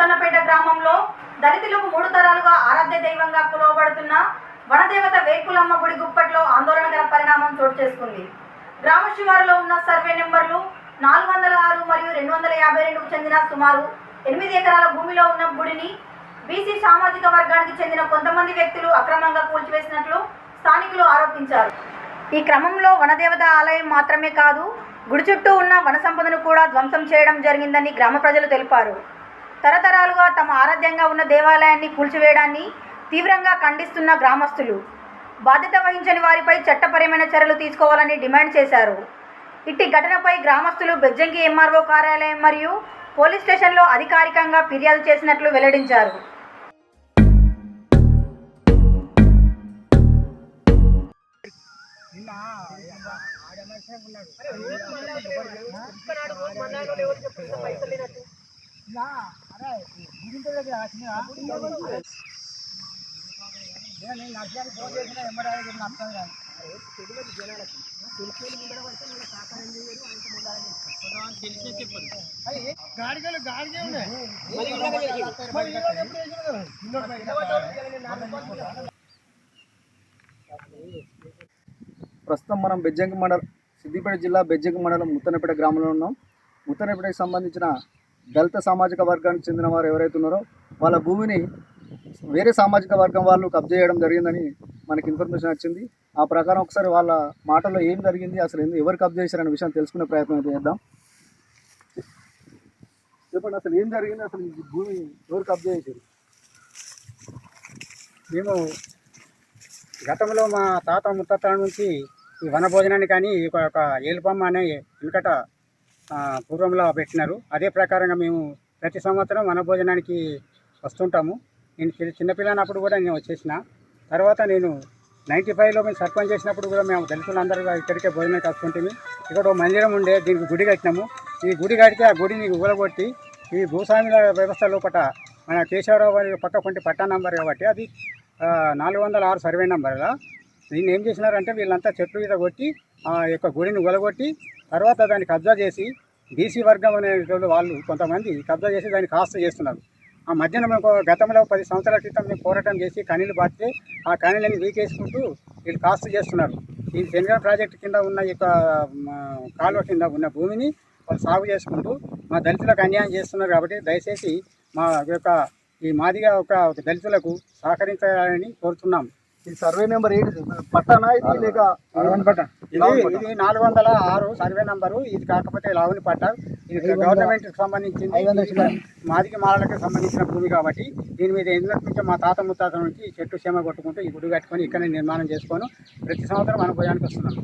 ముత్తన్నపేట గ్రామంలో దళితులకు 3 తరాలుగా ఆరాధ్య దైవంగా కొలవబడుతున్న వనదేవత వేకులమ్మ గుడి గుప్పట్లో ఆందోళనకర పరిణామం చోటు చేసుకుంది. గ్రామ శివారులో ఉన్న సర్వే నెంబర్లు 406 మరియు 252కు చెందిన సుమారు 8 ఎకరాల భూమిలో ఉన్న గుడిని బీసీ సామాజిక వర్గానికి చెందిన కొంతమంది వ్యక్తులు అక్రమంగా కూల్చివేసినట్లు స్థానికులు ఆరోపించారు. ఈ క్రమంలో వనదేవత ఆలయం మాత్రమే కాదు, గుడి చుట్టూ ఉన్న వన సంపదను కూడా ధ్వంసం చేయడం జరిగిందని గ్రామ ప్రజలు తెలిపారు. తరతరాలుగా తమ ఆరాధ్యంగా ఉన్న దేవాలయాన్ని కూల్చివేయడాన్ని తీవ్రంగా ఖండిస్తున్న గ్రామస్తులు బాధ్యత వహించని వారిపై చట్టపరమైన చర్యలు తీసుకోవాలని డిమాండ్ చేశారు. ఇట్టి ఘటనపై గ్రామస్తులు బెజ్జంకి ఎంఆర్ఓ కార్యాలయం మరియు పోలీస్ స్టేషన్లో అధికారికంగా ఫిర్యాదు చేసినట్లు వెల్లడించారు. ప్రస్తుతం మనం బెజ్జంకి మండలం సిద్దిపేట జిల్లా బెజ్జంకి మండలం ముత్తన్నపేట గ్రామంలో ఉన్నాం. ముత్తన్నపేటకు సంబంధించిన దళిత సామాజిక వర్గానికి చెందిన వారు ఎవరైతే ఉన్నారో వాళ్ళ భూమిని వేరే సామాజిక వర్గం వాళ్ళు కబ్జా చేయడం జరిగిందని మనకి ఇన్ఫర్మేషన్ వచ్చింది. ఆ ప్రకారం ఒకసారి వాళ్ళ మాటల్లో ఏం జరిగింది, అసలు ఎవరు కబ్జా చేశారనే విషయం తెలుసుకునే ప్రయత్నం చేద్దాం. చెప్పండి, అసలు ఏం జరిగింది, అసలు ఈ భూమి ఎవరు కబ్జా చేశారు? మేము గతంలో మా తాత ముత్తాతల నుంచి ఈ వనభోజనాన్ని కానీ ఒక ఏలుపమ్మ అనే వెనుకట పూర్వంలో పెట్టినారు. అదే ప్రకారంగా మేము ప్రతి సంవత్సరం వనభోజనానికి వస్తుంటాము. నేను చిన్నపిల్లనప్పుడు కూడా నేను వచ్చేసిన తర్వాత నేను 95లో మేము సర్పంచ్ చేసినప్పుడు కూడా మేము దళితులందరూ ఇక్కడికే భోజనానికి వస్తుంటాము. ఇక్కడ ఒక మందిరం ఉండే, దీనికి గుడి కట్టినాము. ఈ గుడి కడితే ఆ గుడిని ఊలగొట్టి ఈ భూస్వాముల వ్యవస్థ లోపల మన కేశవరావు వారి పక్క కొంటి పట్టా నంబర్ కాబట్టి అది 406 సర్వే నంబర్గా దీన్ని ఏం చేసినారంటే వీళ్ళంతా చెట్లు మీద కొట్టి ఆ యొక్క గుడిని ఊలగొట్టి తర్వాత దాన్ని కబ్జా చేసి బీసీ వర్గం అనే వాళ్ళు కొంతమంది కబ్జా చేసి దాన్ని కాస్త చేస్తున్నారు. ఆ మధ్యన మేము గతంలో 10 సంవత్సరాల క్రితం మేము పోరాటం చేసి కనీళ్ళు బాధితే ఆ కనీళ్ళని వీకేసుకుంటూ వీళ్ళు కాస్త చేస్తున్నారు. ఈ శనగ ప్రాజెక్టు కింద ఉన్న ఈ యొక్క కాలువ కింద ఉన్న భూమిని వాళ్ళు సాగు చేసుకుంటూ మా దళితులకు అన్యాయం చేస్తున్నారు. కాబట్టి దయచేసి మా యొక్క ఈ మాదిగా ఒక దళితులకు సహకరించాలని కోరుతున్నాం. ఈ సర్వే నెంబర్ ఏంటి, పట్టానా ఇది లేక పట్ట? ఇది 406 సర్వే నంబరు. ఇది కాకపోతే లావుని పట్ట. ఇది గవర్నమెంట్కి సంబంధించింది, మాదిగ మాలలకు సంబంధించిన భూమి కాబట్టి దీని మీద ఎందుకు నుంచి మా తాత ముత్తాత నుంచి చెట్టు క్షేమ కొట్టుకుంటూ ఈ గుడి కట్టుకొని ఇక్కడ నిర్మాణం చేసుకొని ప్రతి సంవత్సరం అనుభవానికి వస్తున్నాం.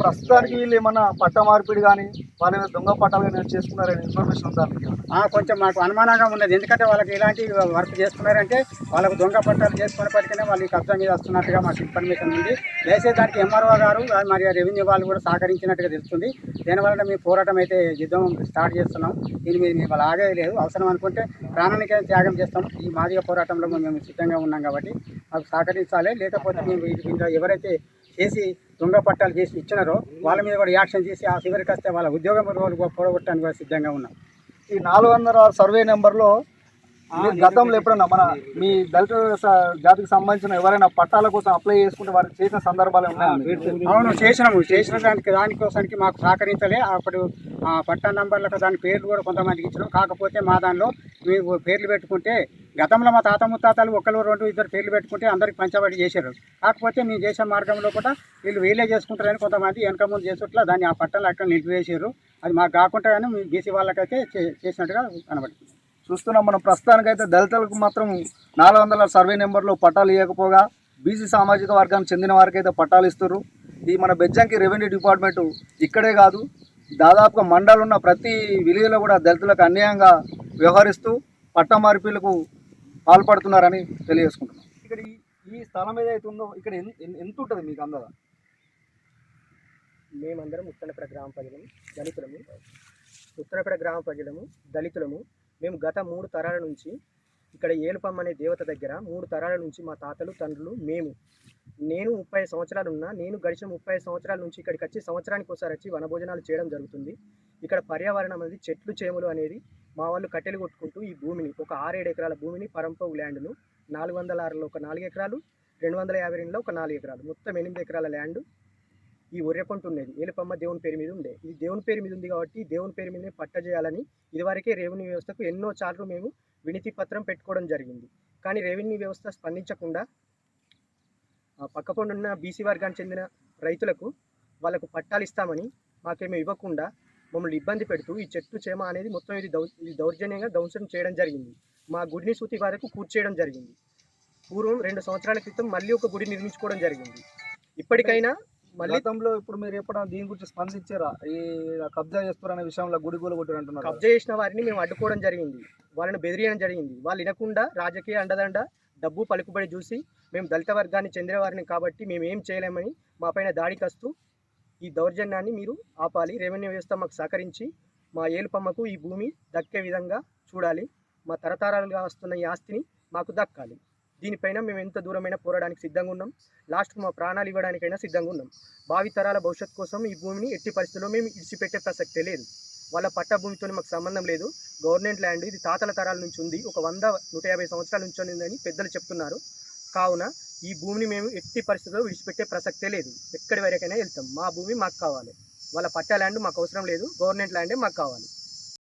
ప్రస్తుతానికి వీళ్ళు ఏమన్నా పట్ట మార్పిడి కానీ వాళ్ళ దొంగ పట్టాలు కానీ చేసుకున్నారనే ఇన్ఫర్మేషన్ ఉందా? కొంచెం మాకు అనుమానంగా ఉన్నది. ఎందుకంటే వాళ్ళకి ఇలాంటి వర్క్ చేస్తున్నారంటే వాళ్ళకు దొంగ పట్టాలు చేసుకునేప్పటికీ వాళ్ళు కబ్జా మీద వస్తున్నట్టుగా మాకు ఇన్ఫర్మేషన్ ఉంది. దయచేసి దానికి ఎంఆర్ఓ గారు మరి రెవెన్యూ వాళ్ళు కూడా సహకరించినట్టుగా తెలుస్తుంది. దీనివల్ల మేము పోరాటం అయితే యుద్ధం స్టార్ట్ చేస్తున్నాం. దీని మీద మేము ఆగే లేదు. అవసరం అనుకుంటే ప్రాణానికే త్యాగం చేస్తాం. ఈ మాదిగ పోరాటంలో మేము సిద్ధంగా ఉన్నాం కాబట్టి మాకు సహకరించాలి. లేకపోతే మేము ఎవరైతే చేసి దొంగ పట్టాలు చేసి ఇచ్చినారో వాళ్ళ మీద కూడా యాక్షన్ చేసి ఆ చివరికి వస్తే వాళ్ళ ఉద్యోగం పోగొట్టడానికి కూడా సిద్ధంగా ఉన్నాం. ఈ 406 సర్వే నెంబర్లో గతంలో ఎప్పుడన్నా మన మీ దళిత జాతికి సంబంధించిన ఎవరైనా పట్టాల కోసం అప్లై చేసుకుంటే వారికి చేసిన సందర్భాలు ఉన్నాయి? అవును, చేసిన దానికోసానికి మాకు సహకరించలే. అప్పుడు పట్టా నంబర్లకు దాని పేర్లు కూడా కొంతమందికి ఇచ్చినాం. కాకపోతే మా దానిలో మేము పేర్లు పెట్టుకుంటే గతంలో మా తాత ముత్తాతలు 1, 2, 2 పేర్లు పెట్టుకుంటే అందరికి పంచబడి చేశారు. కాకపోతే మేము చేసే మార్గంలో కూడా వీళ్ళే చేసుకుంటారని కొంతమంది వెనక ముందు చేసుట్లా దాన్ని ఆ పట్టాలు అక్కడ నిలిపివేసారు. అది మాకు కాకుండా కానీ మీ బీసీ వాళ్ళకైతే చేసినట్టుగా కనబడుతుంది. చూస్తున్నాం మనం. ప్రస్తుతానికైతే దళితులకు మాత్రం 406 సర్వే నెంబర్లో పట్టాలు ఇవ్వకపోగా బీసీ సామాజిక వర్గానికి చెందిన వారికి అయితే పట్టాలు ఇస్తారు. ఈ మన బెజ్జంకి రెవెన్యూ డిపార్ట్మెంటు ఇక్కడే కాదు, దాదాపుగా మండలం ఉన్న ప్రతి విలేజ్లో కూడా దళితులకు అన్యాయంగా వ్యవహరిస్తూ పట్టా మార్పిలకు పాల్పడుతున్నారని తెలియజేసుకుంటున్నాం. ఇక్కడ ఈ స్థలం ఏదైతే ఉందో ఇక్కడ ఎంత ఉంటుంది మీకు అందదా? మేమందరం ఉత్తరపేట గ్రామ ప్రజలము, దళితులము. ఉత్తరపేట గ్రామ ప్రజలము, దళితులము. మేము గత 3 తరాల నుంచి ఇక్కడ ఏలుపమ్మ అనే దేవత దగ్గర 3 తరాల నుంచి మా తాతలు తండ్రులు నేను 30 సంవత్సరాలు ఉన్నా. నేను గడిచిన 30 సంవత్సరాల నుంచి ఇక్కడికి వచ్చి సంవత్సరానికి ఒకసారి వచ్చి వనభోజనాలు చేయడం జరుగుతుంది. ఇక్కడ పర్యావరణం అనేది చెట్లు చేమలు అనేది మా వాళ్ళు కట్టెలు కొట్టుకుంటూ ఈ భూమిని ఒక 6-7 ఎకరాల భూమిని పరంపౌ ల్యాండ్ను 406లో ఒక 4 ఎకరాలు 252లో ఒక 4 ఎకరాలు మొత్తం 8 ఎకరాల ల్యాండ్ ఈ ఒర్రెపంట ఉండేది. ఏలుపమ్మ దేవుని పేరు మీద ఉండే. ఇది దేవుని పేరు మీద ఉంది కాబట్టి దేవుని పేరు మీదనే పట్ట చేయాలని ఇదివరకే రెవెన్యూ వ్యవస్థకు ఎన్నో సార్లు మేము వినతి పత్రం పెట్టుకోవడం జరిగింది. కానీ రెవెన్యూ వ్యవస్థ స్పందించకుండా పక్కపొండున్న బీసీ వర్గానికి చెందిన రైతులకు వాళ్ళకు పట్టాలు ఇస్తామని మాకేమీ ఇవ్వకుండా మమ్మల్ని ఇబ్బంది పెడుతూ ఈ చెట్టు చేమ అనేది మొత్తం ఇది దౌర్జన్యంగా ధ్వంసం చేయడం జరిగింది. మా గుడిని సూతి వరకు కూర్చేయడం జరిగింది. పూర్వం 2 సంవత్సరాల క్రితం మళ్ళీ ఒక గుడి నిర్మించుకోవడం జరిగింది. ఇప్పటికైనా మళ్ళీ గతంలో ఇప్పుడు మీరు ఎప్పుడైనా దీని గురించి స్పందించారా? ఈ కబ్జా చేస్తారనే విషయంలో గుడి కూల కొట్టారు అంటున్నారు. కబ్జా చేసిన వారిని మేము అడ్డుకోవడం జరిగింది. వాళ్ళని బెదిరియడం జరిగింది. వాళ్ళు వినకుండా రాజకీయ అండదండ డబ్బు పలుకుబడి చూసి మేము దళిత వర్గాన్ని చెందిన వారిని కాబట్టి మేము ఏం చేయలేమని మా పైన దాడికి వస్తూ ఈ దౌర్జన్యాన్ని మీరు ఆపాలి. రెవెన్యూ వ్యవస్థ మాకు సహకరించి మా ఏలుపమ్మకు ఈ భూమి దక్కే విధంగా చూడాలి. మా తరతరాలుగా వస్తున్న ఈ ఆస్తిని మాకు దక్కాలి. దీనిపైన మేము ఎంత దూరమైనా పోరాడానికి సిద్ధంగా ఉన్నాం. లాస్ట్కు మా ప్రాణాలు ఇవ్వడానికైనా సిద్ధంగా ఉన్నాం. భావితరాల భవిష్యత్తు కోసం ఈ భూమిని ఎట్టి పరిస్థితుల్లో మేము ఇడిచిపెట్టే ప్రసక్తే లేదు. వాళ్ళ పట్ట భూమితో మాకు సంబంధం లేదు. గవర్నమెంట్ ల్యాండ్ ఇది తాతల తరాల నుంచి ఉంది. ఒక 100-150 సంవత్సరాల నుంచి ఉందని పెద్దలు చెప్తున్నారు. కావున ఈ భూమిని మేము ఎట్టి పరిస్థితుల్లో విడిచిపెట్టే ప్రసక్తే లేదు. ఎక్కడి వరకైనా వెళ్తాం. మా భూమి మాకు కావాలి. వాళ్ళ పట్ట ల్యాండ్ మాకు అవసరం లేదు. గవర్నమెంట్ ల్యాండే మాకు కావాలి.